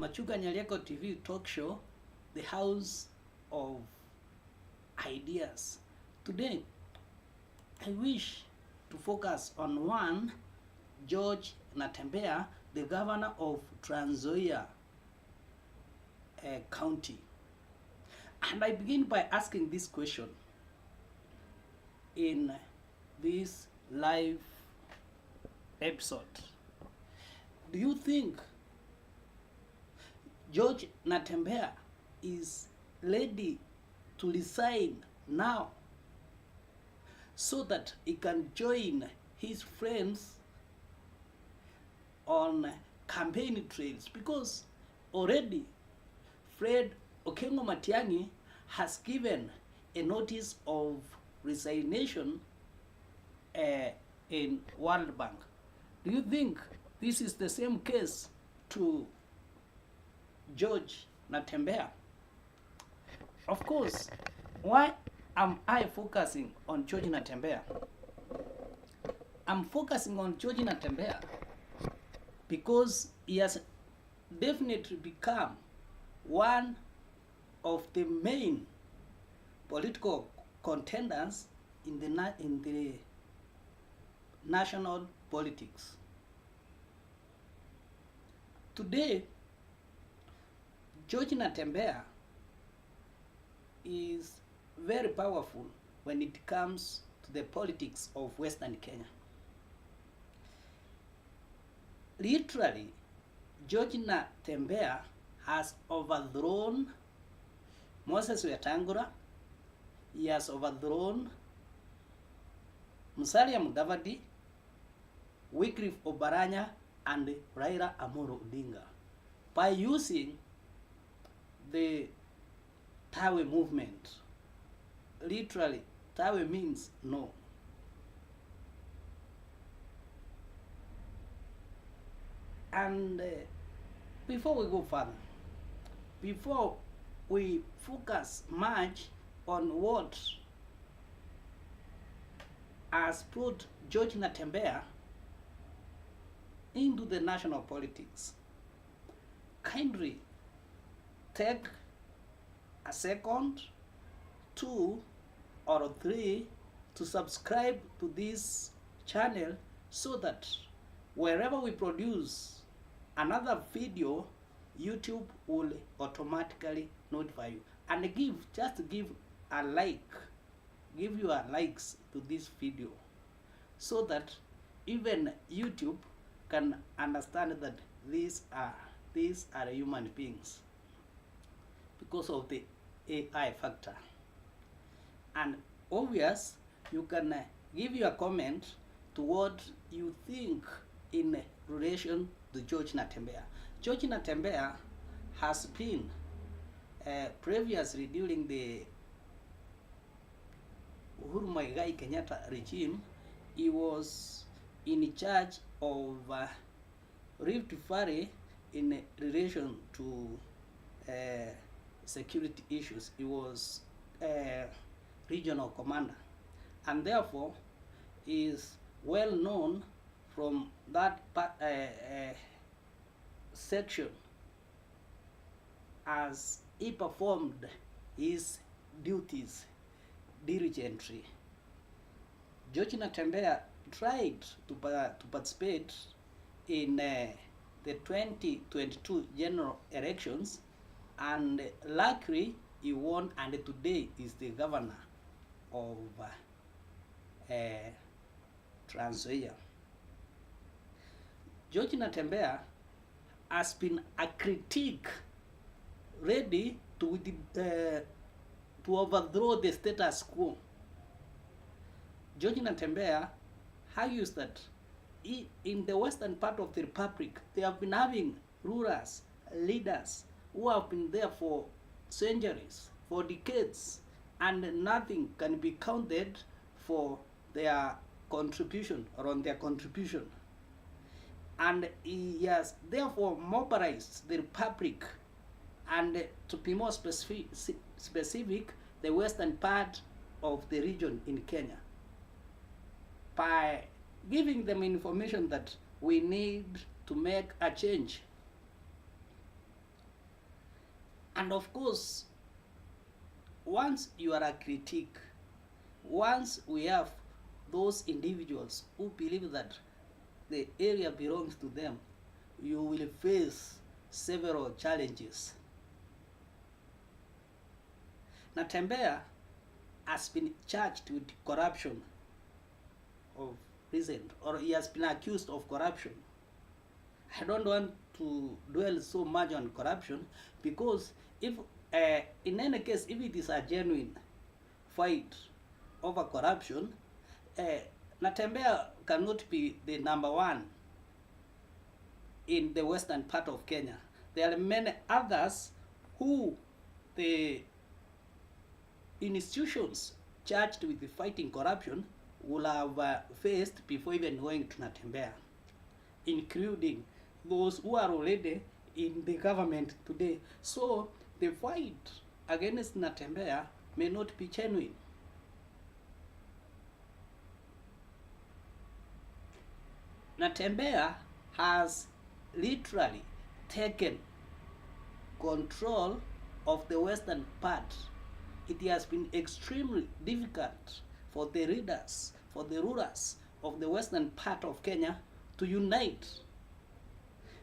Machuka Nyalieko TV talk show, the house of ideas. Today, I wish to focus on one, George Natembea, the governor of Trans Nzoia County. And I begin by asking this question in this live episode. Do you think George Natembea is ready to resign now so that he can join his friends on campaign trails? Because already Fred Okengo Matiang'i has given a notice of resignation in World Bank. Do you think this is the same case to George Natembea? Of course, why am I focusing on George Natembea? I'm focusing on George Natembea because he has definitely become one of the main political contenders in the national politics. Today, George Natembea is very powerful when it comes to the politics of Western Kenya. Literally, George Natembea has overthrown Moses Wetangula, he has overthrown Musalia Mudavadi, Wycliffe Oparanya, and Raila Amolo Odinga by using the Tawe movement. Literally, Tawe means no. And before we go further, before we focus much on what has put George Natembea into the national politics, kindly take a second, 2 or 3 to subscribe to this channel so that wherever we produce another video, YouTube will automatically notify you. And give a like, give your likes to this video so that even YouTube can understand that these are human beings because of the AI factor. And obvious, you can give your comment to what you think in relation to George Natembea. George Natembea has been previously during the Uhuru Muigai Kenyatta regime, he was in charge of Rift Valley in relation to security issues. He was regional commander, and therefore is well known from that section as he performed his duties diligently. George Natembea tried to participate in the 2022 general elections, and luckily he won, and today is the governor of Trans Nzoia. George Natembea has been a critique ready to overthrow the status quo. George Natembea argues that in the western part of the republic, they have been having rulers, leaders who have been there for centuries, for decades, and nothing can be counted for their contribution or on their contribution. And he has therefore mobilized the republic, and to be more specific, the western part of the region in Kenya, by giving them information that we need to make a change. And of course, once you are a critic, once we have those individuals who believe that the area belongs to them, you will face several challenges. Natembea has been charged with corruption of recent, or he has been accused of corruption. I don't want to dwell so much on corruption, because if in any case, if it is a genuine fight over corruption, Natembea cannot be the number one in the western part of Kenya. There are many others who the institutions charged with fighting corruption will have faced before even going to Natembea, including those who are already in the government today. So the fight against Natembea may not be genuine. Natembea has literally taken control of the western part. It has been extremely difficult for the leaders, for the rulers of the western part of Kenya to unite.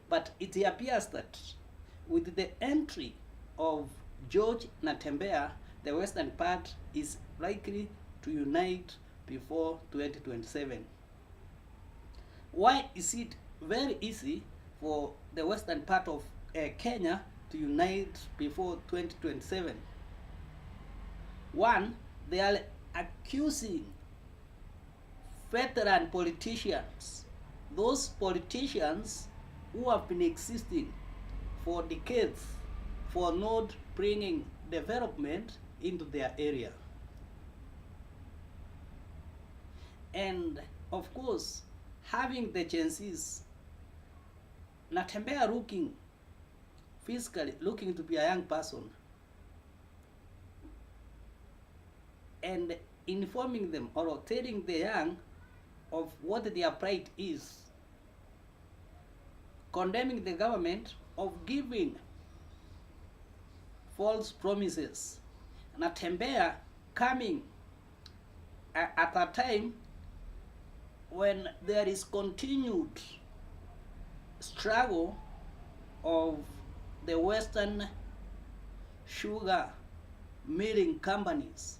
But it appears that with the entry of George Natembea, the western part is likely to unite before 2027. Why is it very easy for the western part of Kenya to unite before 2027? One, they are accusing veteran politicians, those politicians who have been existing for decades, for not bringing development into their area. And of course, having the Gen Zs, Natembea looking physically, looking to be a young person, and informing them or telling the young of what their plight is, condemning the government of giving false promises. Natembea coming at a time when there is continued struggle of the Western sugar milling companies.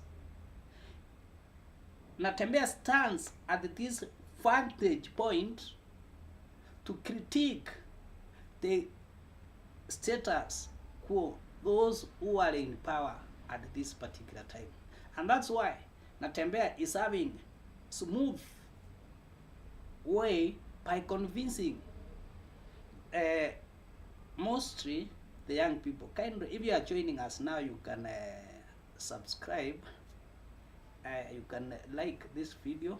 Natembea stands at this vantage point to critique the status quo, those who are in power at this particular time. And that's why Natembea is having smooth way by convincing mostly the young people. Kindly, if you are joining us now, you can subscribe, you can like this video,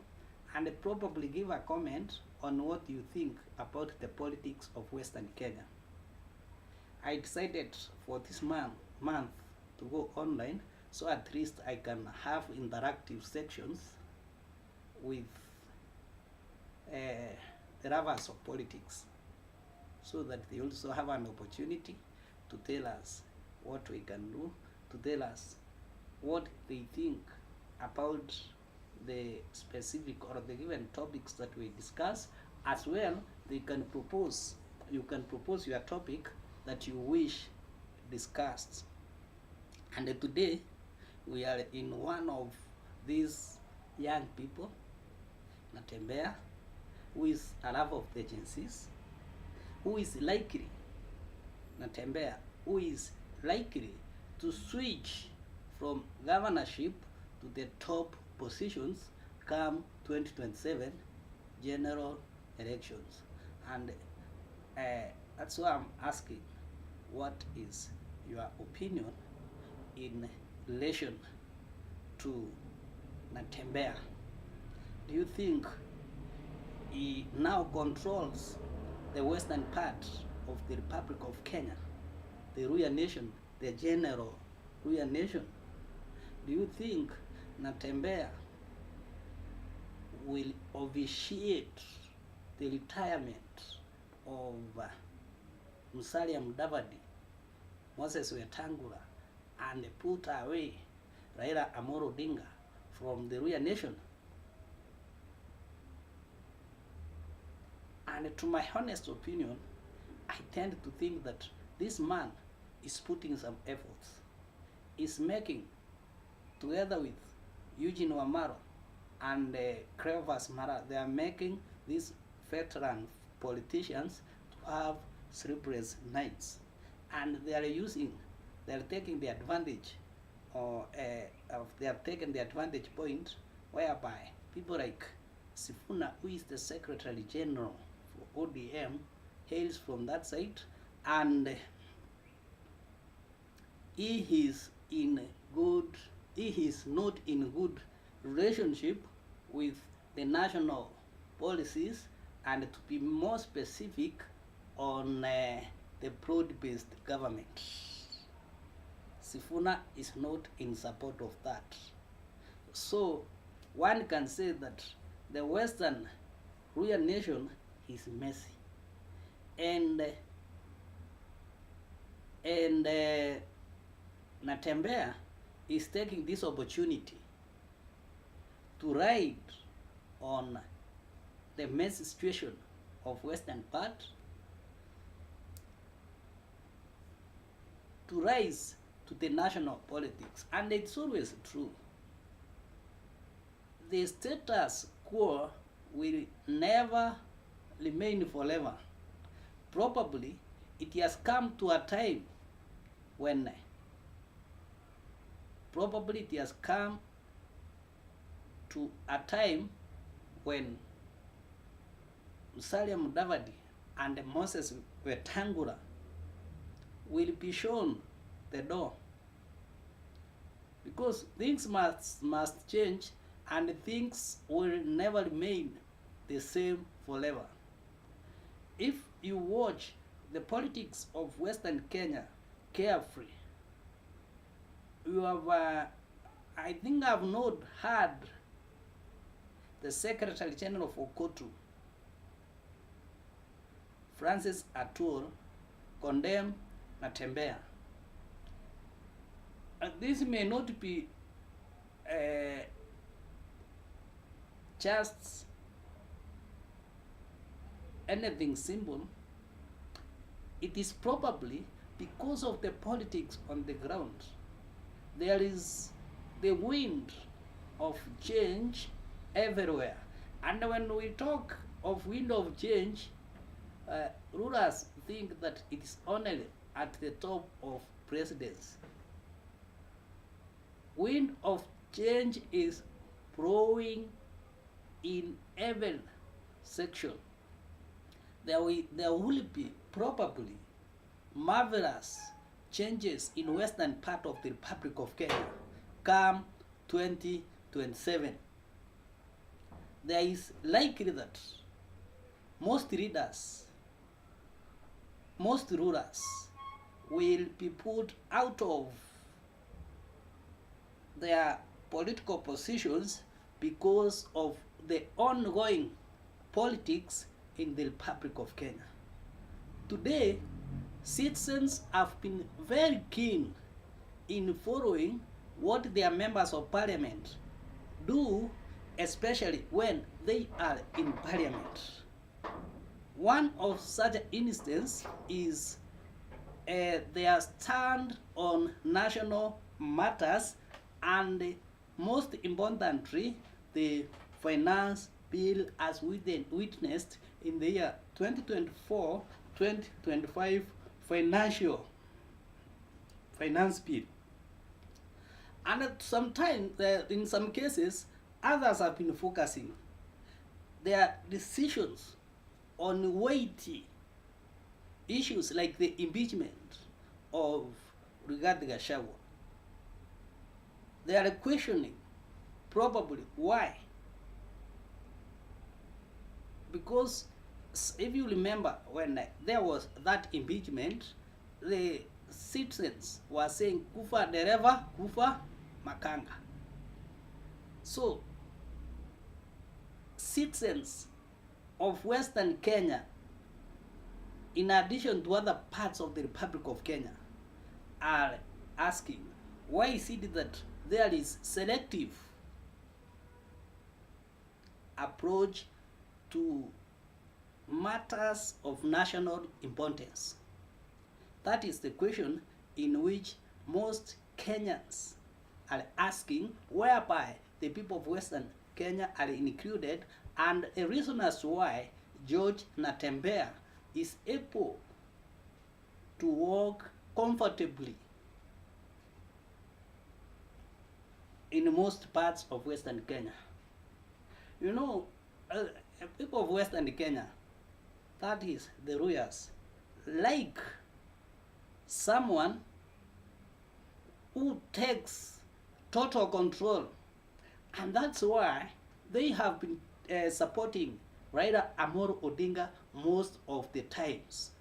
and probably give a comment on what you think about the politics of Western Kenya. I decided for this month to go online, so at least I can have interactive sections with the lovers of politics, so that they also have an opportunity to tell us what we can do, to tell us what they think about the specific or the given topics that we discuss. As well, they can propose, you can propose your topic that you wish discussed. And today we are in one of these young people, Natembea, who is a lover of the agencies, who is likely, Natembea, who is likely to switch from governorship to the top positions come 2027 general elections. And that's why I'm asking, what is your opinion in relation to Natembea? Do you think he now controls the western part of the Republic of Kenya, the Ruya nation, the general Ruya nation? Do you think Natembea will officiate the retirement of Musalia Mudavadi Moses Wetangula and put away Raila Amolo Odinga from the Luhya nation. And to my honest opinion, I tend to think that this man is putting some efforts. Is making, together with Eugene Wamaro and Crevas Mara, they are making these veteran politicians to have sleepless nights. And they are taking the advantage, they have taken the advantage point whereby people like Sifuna, who is the Secretary General for ODM, hails from that side, and he is not in good relationship with the national policies, and to be more specific on the broad-based government. Sifuna is not in support of that. So one can say that the Western Luhya nation is messy. And Natembea is taking this opportunity to ride on the messy situation of Western part, to rise to the national politics. And it's always true. The status quo will never remain forever. Probably it has come to a time when Musalia Mudavadi and Moses Wetangula will be shown the door, because things must change, and things will never remain the same forever. If you watch the politics of Western Kenya carefully, you have, I think I've not heard the Secretary General for Kotu, Francis Atul, condemn Natembea. This may not be just anything simple. It is probably because of the politics on the ground. There is the wind of change everywhere. And when we talk of wind of change, rulers think that it is only at the top of presidency. Wind of change is blowing in every section. There will be probably marvelous changes in western part of the Republic of Kenya come 2027. There is likely that most leaders, most rulers will be put out of their political positions because of the ongoing politics in the Republic of Kenya. Today, citizens have been very keen in following what their members of parliament do, especially when they are in parliament. One of such instances is their stand on national matters, and most importantly, the finance bill as witnessed in the year 2024-2025 finance bill. And at some time, in some cases, others have been focusing their decisions on weighty issues like the impeachment of Rigathi Gachagua. They are questioning probably why. Because if you remember, when there was that impeachment, the citizens were saying kufa dereva, kufa makanga. So citizens of Western Kenya, in addition to other parts of the Republic of Kenya, are asking, why is it that there is selective approach to matters of national importance? That is the question in which most Kenyans are asking, whereby the people of Western Kenya are included, and a reason as to why George Natembea is able to walk comfortably in most parts of Western Kenya. You know, people of Western Kenya, that is the Ruyas, like someone who takes total control, and that's why they have been supporting Raila Amolo Odinga most of the times.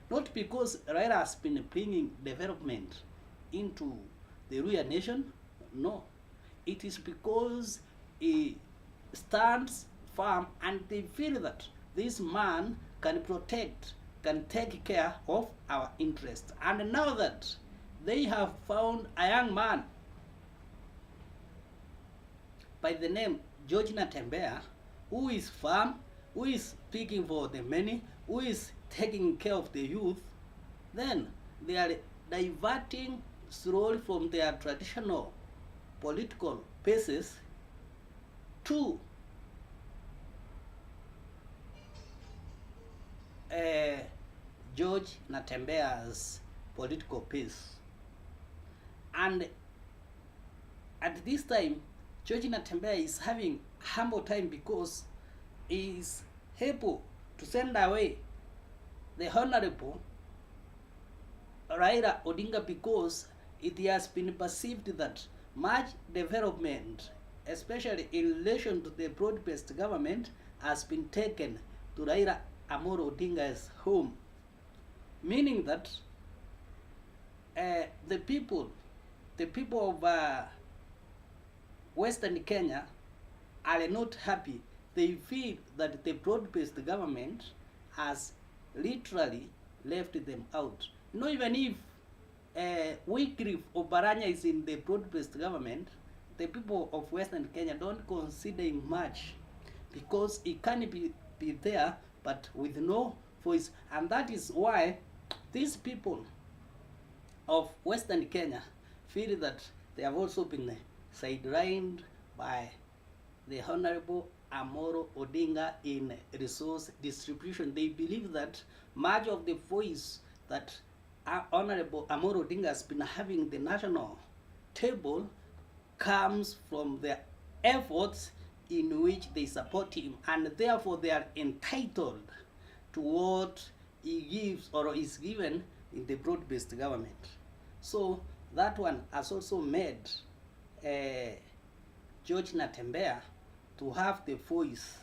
Not because Raila has been bringing development into the Ruya nation, no. It is because he stands firm and they feel that this man can protect, can take care of our interests. And now that they have found a young man by the name George Natembea, who is firm, who is speaking for the many, who is taking care of the youth, then they are diverting slowly from their traditional political basis to George Natembea's political pace. And at this time, George Natembea is having humble time because he is able to send away the Honorable Raila Odinga, because it has been perceived that much development, especially in relation to the broad-based government, has been taken to Raila Amolo Odinga's home, meaning that the people of Western Kenya are not happy. They feel that the broad-based government has literally left them out. You know, even if Wycliffe Obaranya is in the broad-based government, the people of Western Kenya don't consider him much, because he can be there but with no voice. And that is why these people of Western Kenya feel that they have also been sidelined by the Honorable Amolo Odinga in resource distribution. They believe that much of the voice that Honorable Amolo Odinga has been having the national table comes from the efforts in which they support him, and therefore they are entitled to what he gives or is given in the broad-based government. So that one has also made George Natembea to have the voice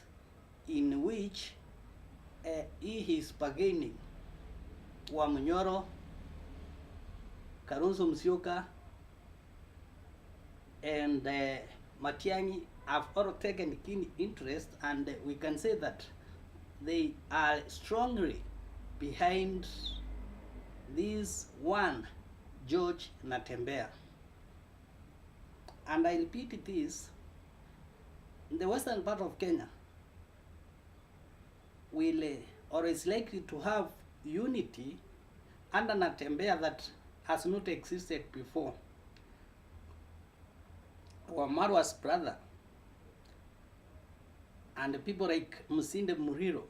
in which he is bargaining. Wamunyoro, Kalonzo Musyoka, and Matiang'i have all taken keen interest, and we can say that they are strongly behind this one George Natembea. And I repeat this, in the western part of Kenya will or is likely to have unity under Natembea that has not existed before. Wamarwa's brother and people like Musinde Muriro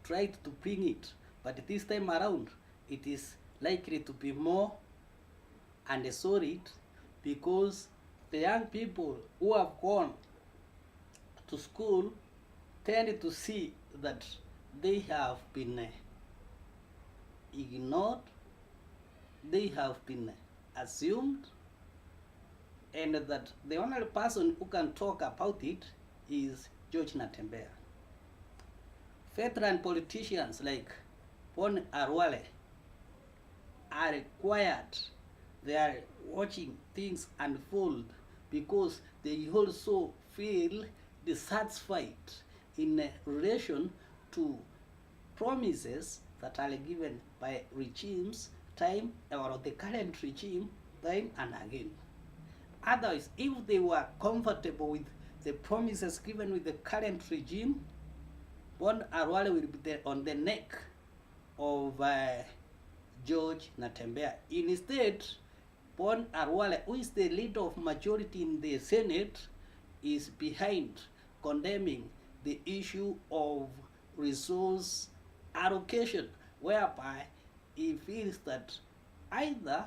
tried to bring it, but this time around it is likely to be more and solid, because the young people who have gone to school tend to see that they have been ignored, they have been assumed, and that the only person who can talk about it is George Natembea. Veteran politicians like Pon Arwale are quiet. They are watching things unfold because they also feel dissatisfied in relation to promises that are given by regimes time, or the current regime time and again. Otherwise, if they were comfortable with the promises given with the current regime, Bon Arwale will be there on the neck of George Natembea. Instead, Bon Arwale, who is the leader of majority in the Senate, is behind condemning the issue of resource allocation, whereby he feels that either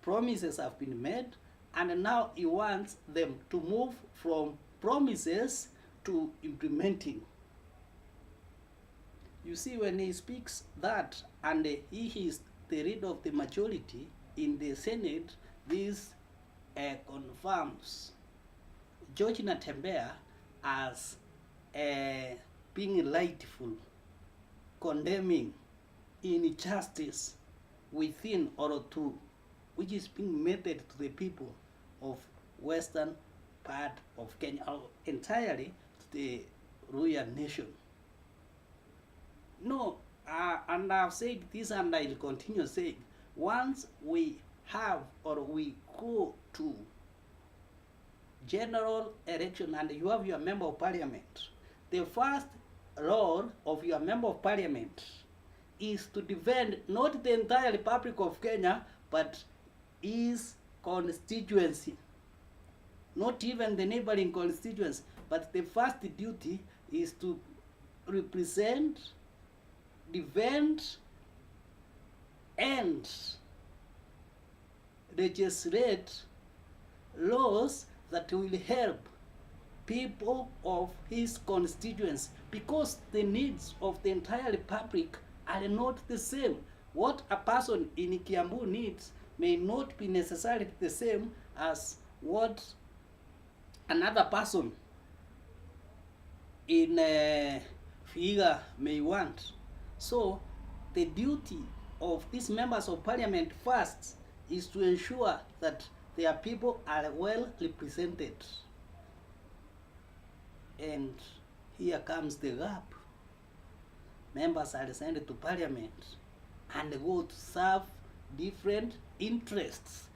promises have been made and now he wants them to move from promises to implementing. You see, when he speaks that and he is the leader of the majority in the Senate, this confirms George Natembea as being rightful, condemning injustice within or to which is being meted to the people of western part of Kenya, or entirely to the Luhya nation. No, and I've said this and I'll continue saying, once we have or we go to general election and you have your member of parliament, the first role of your member of parliament is to defend not the entire Republic of Kenya, but his constituency, not even the neighboring constituency, but the first duty is to represent, defend, and legislate laws that will help people of his constituency, because the needs of the entire republic are not the same. What a person in Kiambu needs may not be necessarily the same as what another person in Vihiga may want. So the duty of these members of parliament first is to ensure that their people are well represented. And here comes the gap. Members are sent to parliament and go to serve different interests,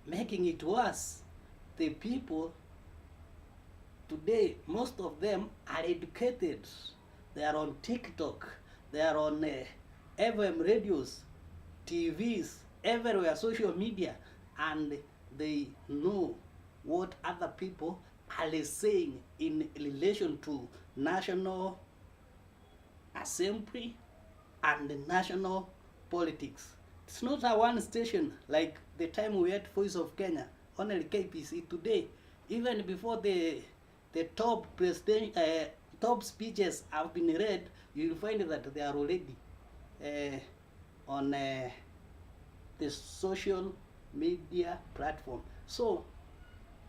making it worse. The people today, most of them are educated. They are on TikTok, they are on FM radios, TVs, everywhere, social media, and they know what other people are saying in relation to national assembly and national politics. It's not a one station like the time we had Voice of Kenya, only KPC. Today, even before the top president top speeches have been read, you will find that they are already on the social media platform. So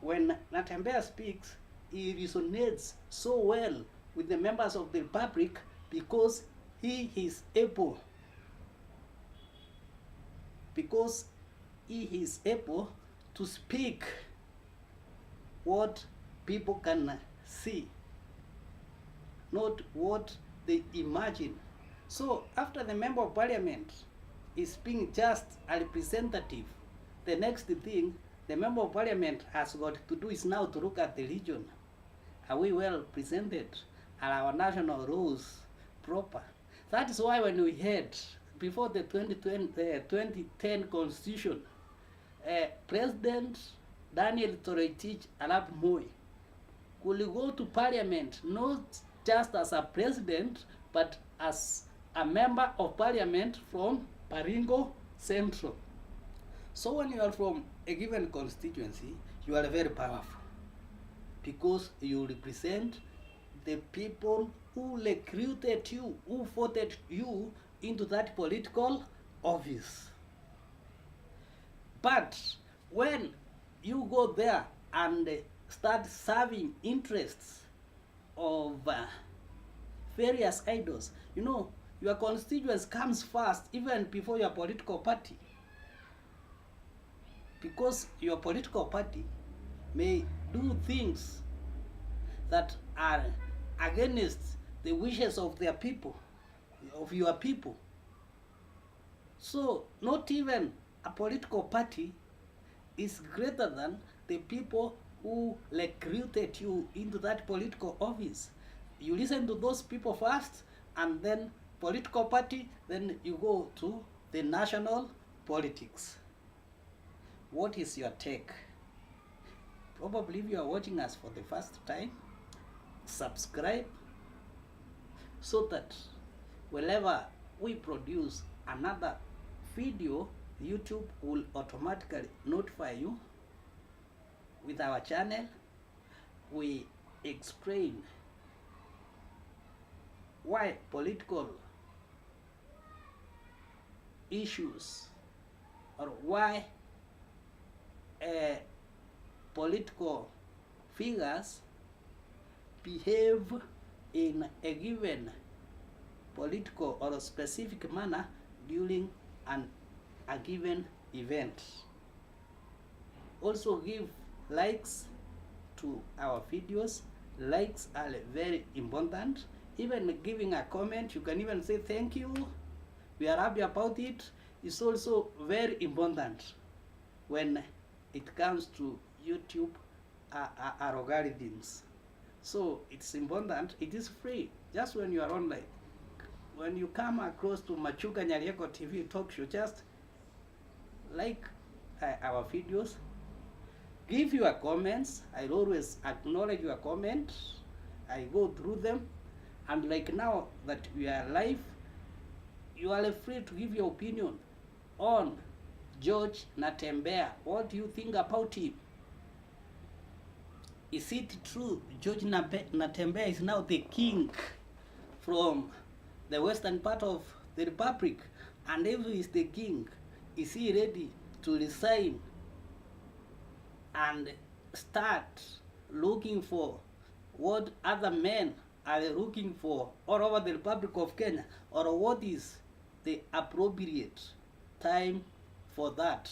when Natembea speaks, he resonates so well with the members of the republic because he is able to speak what people can see, not what they imagine. So after the member of parliament is being just a representative, the next thing the member of parliament has got to do is now to look at the region. Are we well presented? Are our national rules proper? That is why when we had, before the 2010 constitution, President Daniel Toroitich Arap Moi could go to parliament not just as a president, but as a member of parliament from Baringo Central. So when you are from a given constituency, you are very powerful because you represent the people who recruited you, who voted you into that political office. But when you go there and start serving interests of various idols, you know, your constituents comes first even before your political party. Because your political party may do things that are against the wishes of their people, of your people. So not even a political party is greater than the people who recruited you into that political office. You listen to those people first, and then political party, then you go to the national politics. What is your take? Probably if you are watching us for the first time, subscribe so that whenever we produce another video, YouTube will automatically notify you. With our channel, we explain why political issues or why political figures behave in a given political or a specific manner during a given event. Also give likes to our videos. Likes are very important. Even giving a comment, you can even say thank you, we are happy about it, is also very important when it comes to YouTube algorithms. So it's important, it is free, just when you are online. When you come across to Machuka Nyarieko TV talk show, just like our videos, give your comments. I always acknowledge your comments. I go through them, and like now that we are live, you are free to give your opinion on George Natembea. What do you think about him? Is it true George Natembea is now the king from the western part of the republic? And if he is the king, is he ready to resign and start looking for what other men are looking for all over the Republic of Kenya? Or what is the appropriate time for that?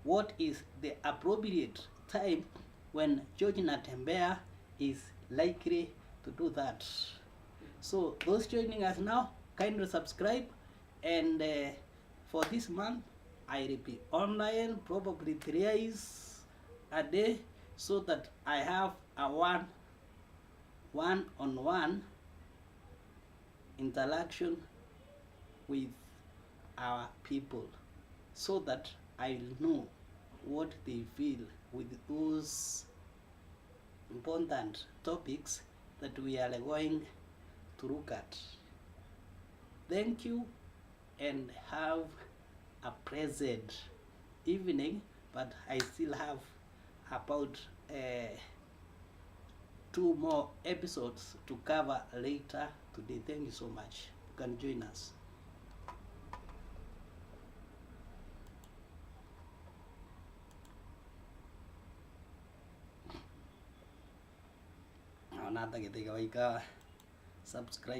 What is the appropriate time when George Natembea is likely to do that? So those joining us now, kindly subscribe, and for this month I will be online probably 3 hours a day, so that I have a one-on-one interaction with our people, so that I know what they feel with those important topics that we are going to look at. Thank you, and have a pleasant evening, but I still have about 2 more episodes to cover later today. Thank you so much. You can join us. Subscribe.